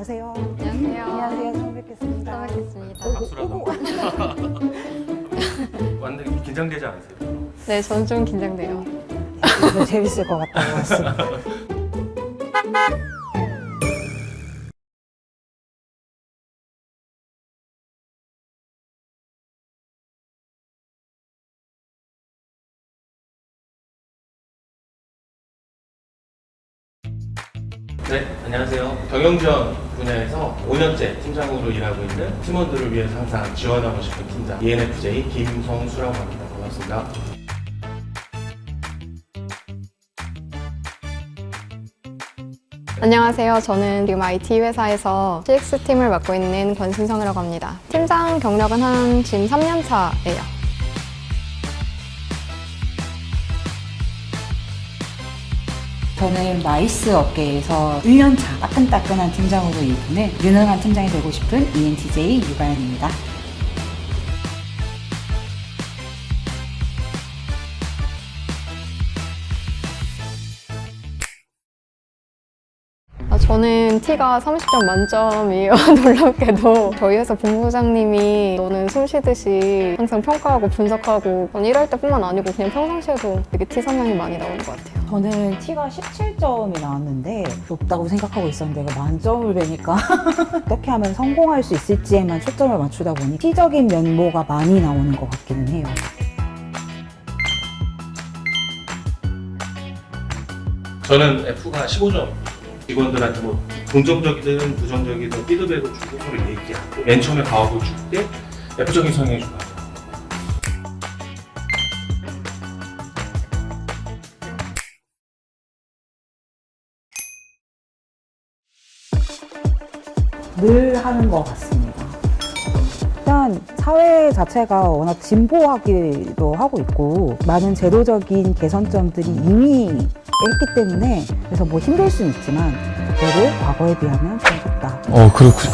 안녕하세요. 안녕하세요. 안녕하세요. 처음 뵙겠습니다. 처음 뵙겠습니다. 완전 긴장되지 않으세요? 네, 저는 좀 긴장돼요. 이거 재밌을 것 같다고 왔습니다. 네, 안녕하세요. 경영지원 분야에서 5년째 팀장으로 일하고 있는 팀원들을 위해서 항상 지원하고 싶은 팀장 ENFJ 김성수라고 합니다. 반갑습니다. 안녕하세요. 저는 지금 IT 회사에서 CX팀을 맡고 있는 권순성이라고 합니다. 팀장 경력은 한 지금 3년 차예요. 저는 마이스 업계에서 1년차 따끈따끈한 팀장으로 일하는 유능한 팀장이 되고 싶은 ENTJ 유가연입니다. 저는 T가 30점 만점이에요. 놀랍게도 저희 회사 본부장님이 너는 숨 쉬듯이 항상 평가하고 분석하고 일할 때뿐만 아니고 그냥 평상시에도 되게 T 성향이 많이 나오는 것 같아요. 저는 T가 17점이 나왔는데 높다고 생각하고 있었는데 내가 만점을 배니까 어떻게 하면 성공할 수 있을지에만 초점을 맞추다 보니 T적인 면모가 많이 나오는 것 같기는 해요. 저는 F가 15점. 직원들한테 뭐 긍정적이든 부정적이든 피드백을 주고 서로 얘기하고 맨 처음에 과업을 줄 때 F적인 성향이 좋아요. 늘 하는 것 같습니다. 일단 사회 자체가 워낙 진보하기도 하고 있고 많은 제도적인 개선점들이 이미 했기 때문에 그래서 뭐 힘들 수는 있지만 그래도 과거에 비하면 좀 좋다.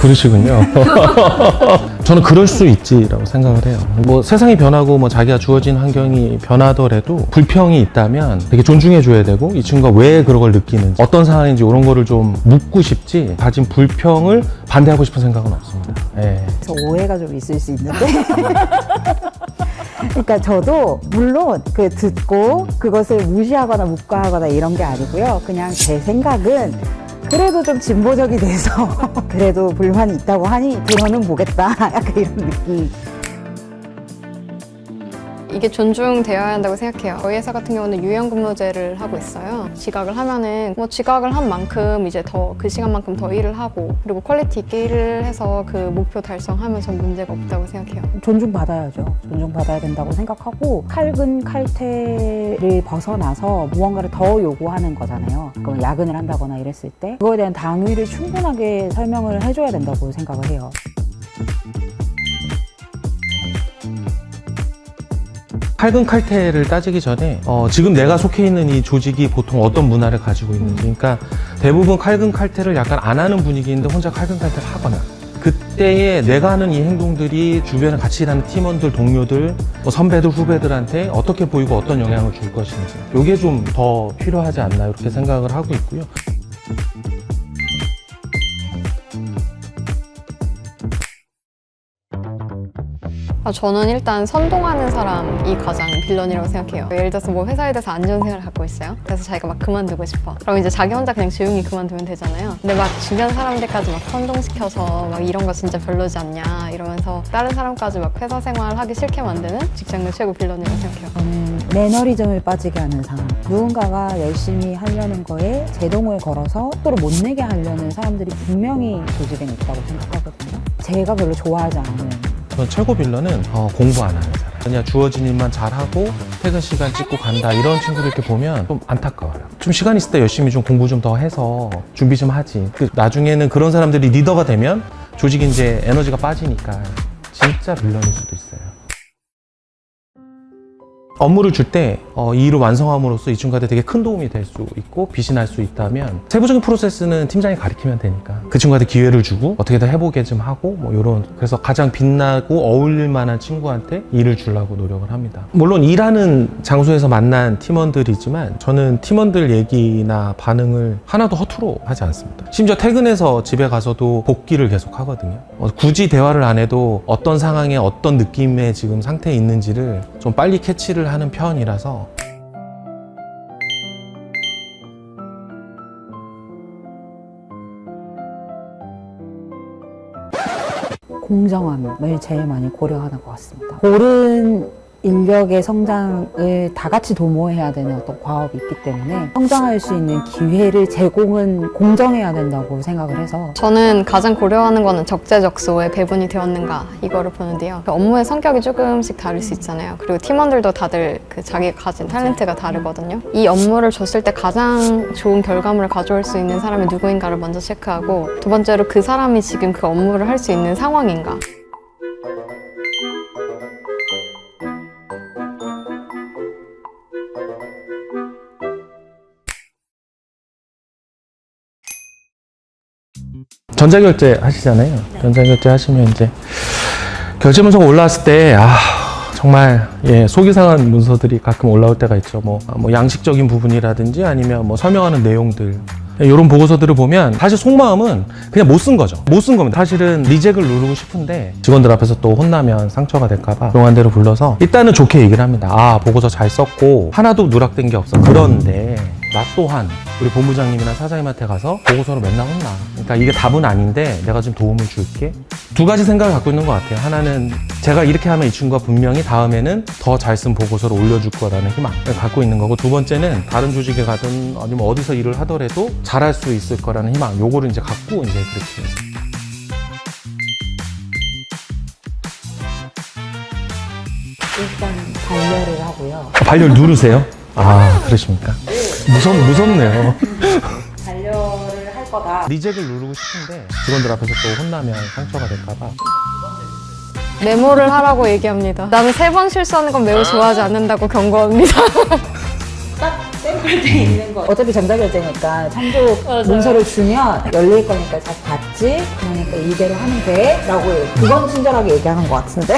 그러시군요. 저는 그럴 수 있지라고 생각을 해요. 뭐 세상이 변하고 뭐 자기가 주어진 환경이 변하더라도 불평이 있다면 되게 존중해 줘야 되고 이 친구가 왜 그런 걸 느끼는지 어떤 상황인지 이런 거를 좀 묻고 싶지 가진 불평을 반대하고 싶은 생각은 없습니다. 예. 그래서 오해가 좀 있을 수 있는데 그러니까 저도 물론 그 듣고 그것을 무시하거나 묵과하거나 이런 게 아니고요. 그냥 제 생각은 그래도 좀 진보적이 돼서 그래도 불만이 있다고 하니 들어는 보겠다. 약간 이런 느낌. 이게 존중되어야 한다고 생각해요. 저희 회사 같은 경우는 유연근무제를 하고 있어요. 지각을 하면은 뭐 지각을 한 만큼 이제 더 그 시간만큼 더 일을 하고 그리고 퀄리티 있게 일을 해서 그 목표 달성하면 전 문제가 없다고 생각해요. 존중받아야죠. 존중받아야 된다고 생각하고 칼근 칼퇴를 벗어나서 무언가를 더 요구하는 거잖아요. 그럼 야근을 한다거나 이랬을 때 그거에 대한 당위를 충분하게 설명을 해줘야 된다고 생각을 해요. 칼근 칼퇴를 따지기 전에 지금 내가 속해 있는 이 조직이 보통 어떤 문화를 가지고 있는지 그러니까 대부분 칼근 칼퇴를 약간 안 하는 분위기인데 혼자 칼근 칼퇴를 하거나 그때에 내가 하는 이 행동들이 주변에 같이 일하는 팀원들, 동료들, 뭐 선배들, 후배들한테 어떻게 보이고 어떤 영향을 줄 것인지 이게 좀 더 필요하지 않나 이렇게 생각을 하고 있고요. 저는 일단 선동하는 사람이 가장 빌런이라고 생각해요. 예를 들어서 뭐 회사에 대해서 안전생각을 갖고 있어요. 그래서 자기가 막 그만두고 싶어. 그럼 이제 자기 혼자 그냥 조용히 그만두면 되잖아요. 근데 막 주변 사람들까지 막 선동시켜서 막 이런 거 진짜 별로지 않냐 이러면서 다른 사람까지 막 회사 생활 하기 싫게 만드는 직장내 최고 빌런이라고 생각해요. 저는 매너리즘을 빠지게 하는 사람. 누군가가 열심히 하려는 거에 제동을 걸어서 속도를 못 내게 하려는 사람들이 분명히 조직에 있다고 생각하거든요. 제가 별로 좋아하지 않는. 전 최고 빌런은 공부 안 하는 사람. 그냥 주어진 일만 잘하고 퇴근 시간 찍고 간다 이런 친구들 이렇게 보면 좀 안타까워요. 좀 시간 있을 때 열심히 좀 공부 좀 더 해서 준비 좀 하지. 나중에는 그런 사람들이 리더가 되면 조직이 이제 에너지가 빠지니까 진짜 빌런일 수도 있어요. 업무를 줄 때 이 일을 완성함으로써 이 친구한테 되게 큰 도움이 될 수 있고 빛이 날 수 있다면 세부적인 프로세스는 팀장이 가르치면 되니까 그 친구한테 기회를 주고 어떻게든 해보게 좀 하고 뭐 이런 그래서 가장 빛나고 어울릴 만한 친구한테 일을 주려고 노력을 합니다. 물론 일하는 장소에서 만난 팀원들이지만 저는 팀원들 얘기나 반응을 하나도 허투루 하지 않습니다. 심지어 퇴근해서 집에 가서도 복귀를 계속 하거든요. 굳이 대화를 안 해도 어떤 상황에 어떤 느낌의 지금 상태에 있는지를 좀 빨리 캐치를 하는 편이라서 공정함을 제일 많이 고려하는 것 같습니다. 고른 인력의 성장을 다 같이 도모해야 되는 어떤 과업이 있기 때문에 성장할 수 있는 기회를 제공은 공정해야 된다고 생각을 해서 저는 가장 고려하는 거는 적재적소에 배분이 되었는가 이거를 보는데요. 그 업무의 성격이 조금씩 다를 수 있잖아요. 그리고 팀원들도 다들 그 자기가 가진 탤런트가 다르거든요. 이 업무를 줬을 때 가장 좋은 결과물을 가져올 수 있는 사람이 누구인가를 먼저 체크하고 두 번째로 그 사람이 지금 그 업무를 할 수 있는 상황인가. 전자결제 하시잖아요. 전자결제 하시면 이제 결제 문서가 올라왔을 때 정말 속이 상한 문서들이 가끔 올라올 때가 있죠. 뭐 양식적인 부분이라든지 아니면 뭐 설명하는 내용들 이런 보고서들을 보면 사실 속마음은 그냥 못 쓴 거죠. 못 쓴 겁니다. 사실은 리젝을 누르고 싶은데 직원들 앞에서 또 혼나면 상처가 될까봐 조용한 대로 불러서 일단은 좋게 얘기를 합니다. 보고서 잘 썼고 하나도 누락된 게 없어. 그런데 나 또한 우리 본부장님이나 사장님한테 가서 보고서로 맨날 혼나. 그러니까 이게 답은 아닌데 내가 좀 도움을 줄게. 두 가지 생각을 갖고 있는 것 같아요. 하나는 제가 이렇게 하면 이 친구가 분명히 다음에는 더 잘 쓴 보고서를 올려줄 거라는 희망을 갖고 있는 거고, 두 번째는 다른 조직에 가든 아니면 어디서 일을 하더라도 잘할 수 있을 거라는 희망. 요거를 이제 갖고 이제 그렇게. 일단 반려를 하고요. 반려를 누르세요? 그러십니까? 무섭네요. 반려를 할 거다. 리젝을 누르고 싶은데 직원들 앞에서 또 혼나면 상처가 될까봐. 메모를 하라고 얘기합니다. 나는 3번 실수하는 건 매우 좋아하지 않는다고 경고합니다. 딱 샘플 때 있는 거. 어차피 전자결제니까 참조 맞아요. 문서를 주면 열릴 거니까 잘 봤지? 그러니까 이대로 하면 돼? 라고 그건 친절하게 얘기하는 것 같은데.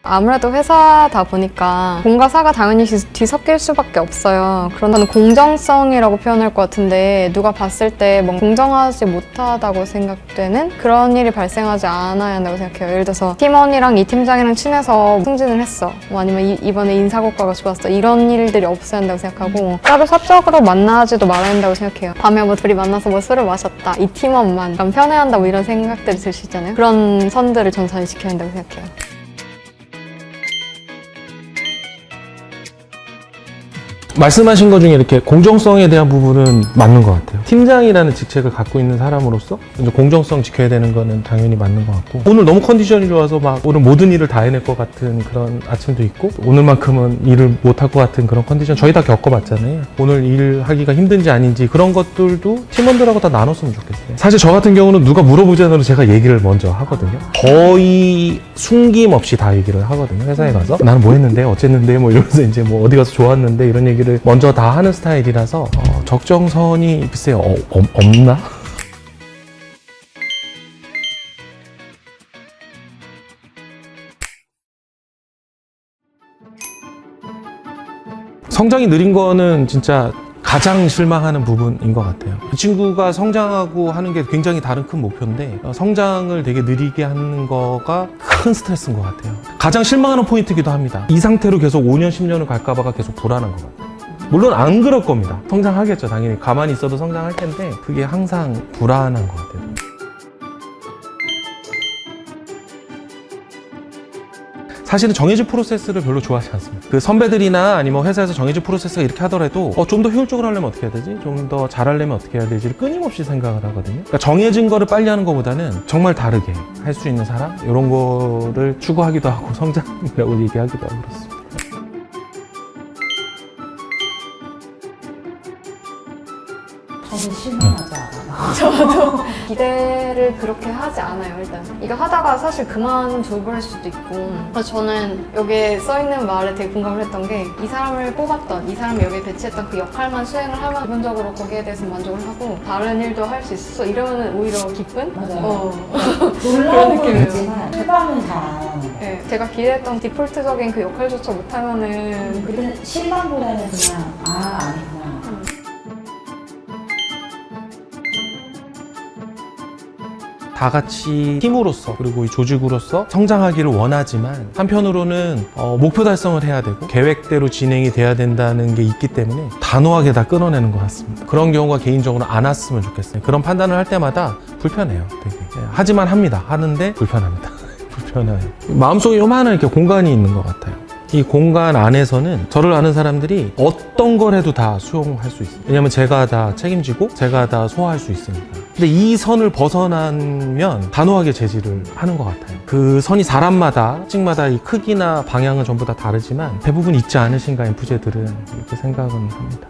아무래도 회사다 보니까 공과 사가 당연히 뒤섞일 수밖에 없어요. 그런다는 공정성이라고 표현할 것 같은데 누가 봤을 때 뭔가 공정하지 못하다고 생각되는 그런 일이 발생하지 않아야 한다고 생각해요. 예를 들어서 팀원이랑 이 팀장이랑 친해서 승진을 했어. 뭐 아니면 이번에 인사고과가 좋았어. 이런 일들이 없어야 한다고 생각하고 따로 사적으로 만나지도 말아야 한다고 생각해요. 밤에 뭐 둘이 만나서 뭐 술을 마셨다. 이 팀원만 약간 편해야 한다 뭐 이런 생각들이 들 수 있잖아요. 그런 선들을 전 잘 지켜야 한다고 생각해요. 말씀하신 것 중에 이렇게 공정성에 대한 부분은 맞는 것 같아요. 팀장이라는 직책을 갖고 있는 사람으로서 이제 공정성 지켜야 되는 거는 당연히 맞는 것 같고, 오늘 너무 컨디션이 좋아서 막 오늘 모든 일을 다 해낼 것 같은 그런 아침도 있고, 오늘만큼은 일을 못할 것 같은 그런 컨디션 저희 다 겪어봤잖아요. 오늘 일하기가 힘든지 아닌지 그런 것들도 팀원들하고 다 나눴으면 좋겠어요. 사실 저 같은 경우는 누가 물어보지 않아도 제가 얘기를 먼저 하거든요. 거의 숨김없이 다 얘기를 하거든요. 회사에 가서 나는 뭐 했는데 어쨌는데 뭐 이러면서 이제 뭐 어디 가서 좋았는데 이런 얘기를 먼저 다 하는 스타일이라서 적정선이 글쎄요 없나? 성장이 느린 거는 진짜 가장 실망하는 부분인 것 같아요. 이 친구가 성장하고 하는 게 굉장히 다른 큰 목표인데 성장을 되게 느리게 하는 거가 큰 스트레스인 것 같아요. 가장 실망하는 포인트이기도 합니다. 이 상태로 계속 5년, 10년을 갈까 봐가 계속 불안한 것 같아요. 물론 안 그럴 겁니다. 성장하겠죠. 당연히 가만히 있어도 성장할 텐데 그게 항상 불안한 것 같아요. 사실은 정해진 프로세스를 별로 좋아하지 않습니다. 그 선배들이나 아니면 회사에서 정해진 프로세스가 이렇게 하더라도 좀 더 효율적으로 하려면 어떻게 해야 되지? 좀 더 잘하려면 어떻게 해야 되지를 끊임없이 생각을 하거든요. 그러니까 정해진 거를 빨리 하는 것보다는 정말 다르게 할 수 있는 사람? 이런 거를 추구하기도 하고 성장이라고 얘기하기도 하고 그렇습니다. 사실 실망하지 않아. 저도 기대를 그렇게 하지 않아요, 일단. 이거 하다가 사실 그만둬버릴 수도 있고. 그래서 저는 여기에 써있는 말에 되게 공감을 했던 게 이 사람을 뽑았던, 이 사람을 여기에 배치했던 그 역할만 수행을 하면 기본적으로 거기에 대해서 만족을 하고 다른 일도 할 수 있어. 이러면 오히려 기쁜? 맞아요. 그런 놀라운 건 느낌이에요. 있지만 해방은 잘 안 하는 거예요. 네, 제가 기대했던 디폴트적인 그 역할조차 못하면은 그때는 실망보다는 그냥 아니구나. 다 같이 팀으로서 그리고 이 조직으로서 성장하기를 원하지만 한편으로는 목표 달성을 해야 되고 계획대로 진행이 돼야 된다는 게 있기 때문에 단호하게 다 끊어내는 것 같습니다. 그런 경우가 개인적으로 안 왔으면 좋겠어요. 그런 판단을 할 때마다 불편해요. 되게. 하지만 합니다. 하는데 불편합니다. 불편해요. 마음속에 요만한 이렇게 공간이 있는 것 같아요. 이 공간 안에서는 저를 아는 사람들이 어떤 걸 해도 다 수용할 수 있어요. 왜냐면 제가 다 책임지고 제가 다 소화할 수 있으니까. 근데 이 선을 벗어나면 단호하게 제지를 하는 것 같아요. 그 선이 사람마다, 특징마다 이 크기나 방향은 전부 다 다르지만 대부분 있지 않으신가, 인프제들은 이렇게 생각은 합니다.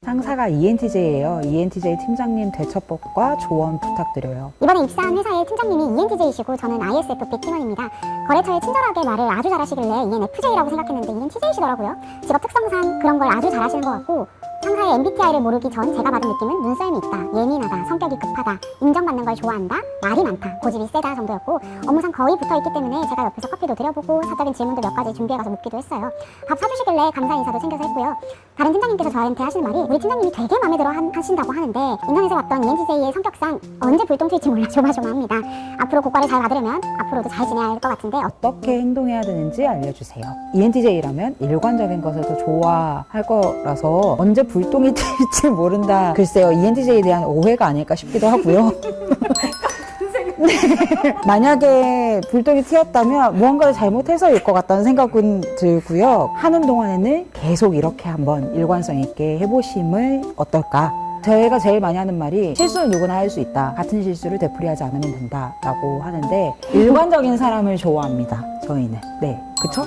상사가 ENTJ예요. ENTJ 팀장님 대처법과 조언 부탁드려요. 이번에 입사한 회사의 팀장님이 ENTJ이시고 저는 ISFP 팀원입니다. 거래처에 친절하게 말을 아주 잘하시길래 ENFJ라고 생각했는데 ENTJ시더라고요. 직업 특성상 그런 걸 아주 잘하시는 것 같고 상사의 MBTI를 모르기 전 제가 받은 느낌은 눈썰미 있다, 예민하다, 성격이 급하다, 인정받는 걸 좋아한다, 말이 많다, 고집이 세다 정도였고 업무상 거의 붙어있기 때문에 제가 옆에서 커피도 드려보고 사적인 질문도 몇 가지 준비해가서 묻기도 했어요. 밥 사주시길래 감사 인사도 챙겨서 했고요. 다른 팀장님께서 저한테 하시는 말이 우리 팀장님이 되게 마음에 들어 하신다고 하는데 인터넷에 봤던 ENTJ의 성격상 언제 불똥 튈지 몰라 조마조마합니다. 앞으로 고과를 잘 받으려면 앞으로도 잘 지내야 할 것 같은데 어떻게 행동해야 되는지 알려주세요. ENTJ라면 일관적인 것을 더 좋아할 거라서 언제 불똥이 튈지 모른다. 글쎄요, ENTJ에 대한 오해가 아닐까 싶기도 하고요. 네. 만약에 불똥이 튀었다면 무언가를 잘못해서일 것 같다는 생각은 들고요. 하는 동안에는 계속 이렇게 한번 일관성 있게 해보심을 어떨까? 저희가 제일 많이 하는 말이 실수는 누구나 할 수 있다. 같은 실수를 되풀이하지 않으면 된다. 라고 하는데 일관적인 사람을 좋아합니다. 저희는. 네. 그쵸?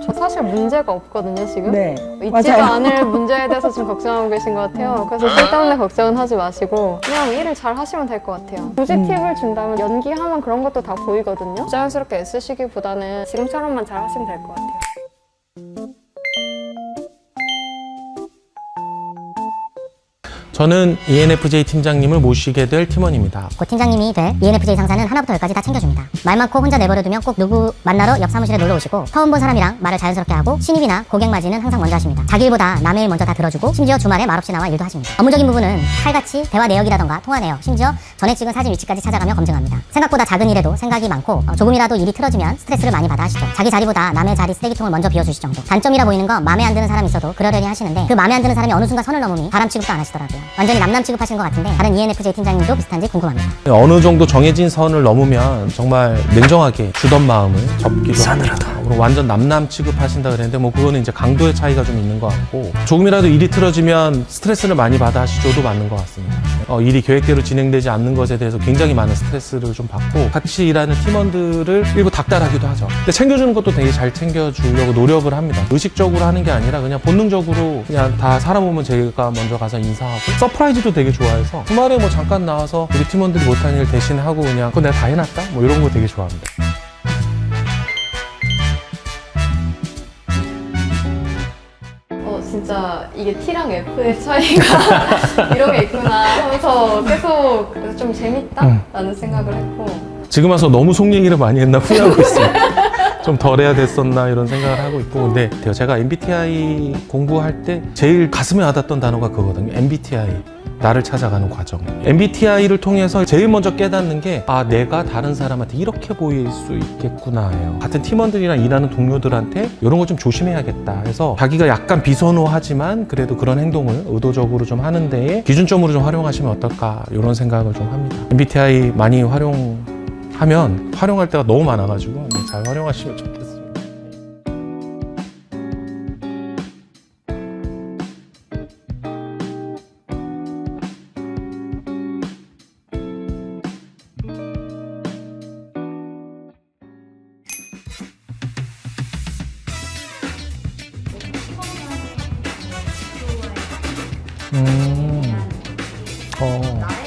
저 사실 문제가 없거든요, 지금. 네. 있지도 맞아요. 않을 문제에 대해서 지금 걱정하고 계신 것 같아요. 그래서 쓸데없는 걱정은 하지 마시고 그냥 일을 잘 하시면 될 것 같아요. 굳이 팁을 준다면 연기하면 그런 것도 다 보이거든요. 자연스럽게 애쓰시기보다는 지금처럼만 잘 하시면 될 것 같아요. 저는 ENFJ 팀장님을 모시게 될 팀원입니다. 곧 팀장님이 될 ENFJ 상사는 하나부터 열까지 다 챙겨줍니다. 말 많고 혼자 내버려두면 꼭 누구 만나러 옆 사무실에 놀러 오시고 처음 본 사람이랑 말을 자연스럽게 하고 신입이나 고객 맞이는 항상 먼저 하십니다. 자기 일보다 남의 일 먼저 다 들어주고 심지어 주말에 말없이 나와 일도 하십니다. 업무적인 부분은 칼같이 대화 내역이라던가 통화 내역, 심지어 전에 찍은 사진 위치까지 찾아가며 검증합니다. 생각보다 작은 일에도 생각이 많고 조금이라도 일이 틀어지면 스트레스를 많이 받아 하시죠. 자기 자리보다 남의 자리 쓰레기통을 먼저 비워주실 정도. 단점이라 보이는 건 마음에 안 드는 사람이 있어도 그러려니 하시는데 그 마음에 안 드는 사람이 어느 순간 선을 넘으니 바람 취급도 안 하시더라고요. 완전히 남남 취급하시는 것 같은데 다른 ENFJ 팀장님도 비슷한지 궁금합니다. 어느 정도 정해진 선을 넘으면 정말 냉정하게 주던 마음을 접기도 합니다. 그리고 완전 남남 취급하신다 그랬는데 뭐 그거는 이제 강도의 차이가 좀 있는 것 같고 조금이라도 일이 틀어지면 스트레스를 많이 받아 하시죠도 맞는 것 같습니다. 일이 계획대로 진행되지 않는 것에 대해서 굉장히 많은 스트레스를 좀 받고 같이 일하는 팀원들을 일부 닥달하기도 하죠. 근데 챙겨주는 것도 되게 잘 챙겨주려고 노력을 합니다. 의식적으로 하는 게 아니라 그냥 본능적으로 그냥 다 사람 오면 제가 먼저 가서 인사하고 서프라이즈도 되게 좋아해서 주말에 뭐 잠깐 나와서 우리 팀원들이 못한 일 대신하고 그냥 그거 내가 다 해놨다? 뭐 이런 거 되게 좋아합니다. 진짜 이게 T랑 F의 차이가 이런 게 있구나 하면서 계속 그래서 좀 재밌다라는 생각을 했고 지금 와서 너무 속 얘기를 많이 했나 후회하고 있어요. 좀 덜 해야 됐었나 이런 생각을 하고 있고 근데 제가 MBTI 공부할 때 제일 가슴에 와닿았던 단어가 그거거든요. MBTI. 나를 찾아가는 과정. MBTI를 통해서 제일 먼저 깨닫는 게 내가 다른 사람한테 이렇게 보일 수 있겠구나예요. 같은 팀원들이랑 일하는 동료들한테 이런 거 좀 조심해야겠다 해서 자기가 약간 비선호하지만 그래도 그런 행동을 의도적으로 좀 하는 데에 기준점으로 좀 활용하시면 어떨까 이런 생각을 좀 합니다. MBTI 많이 활용할 때가 너무 많아가지고 잘 활용하시면 좋겠습니다. 어.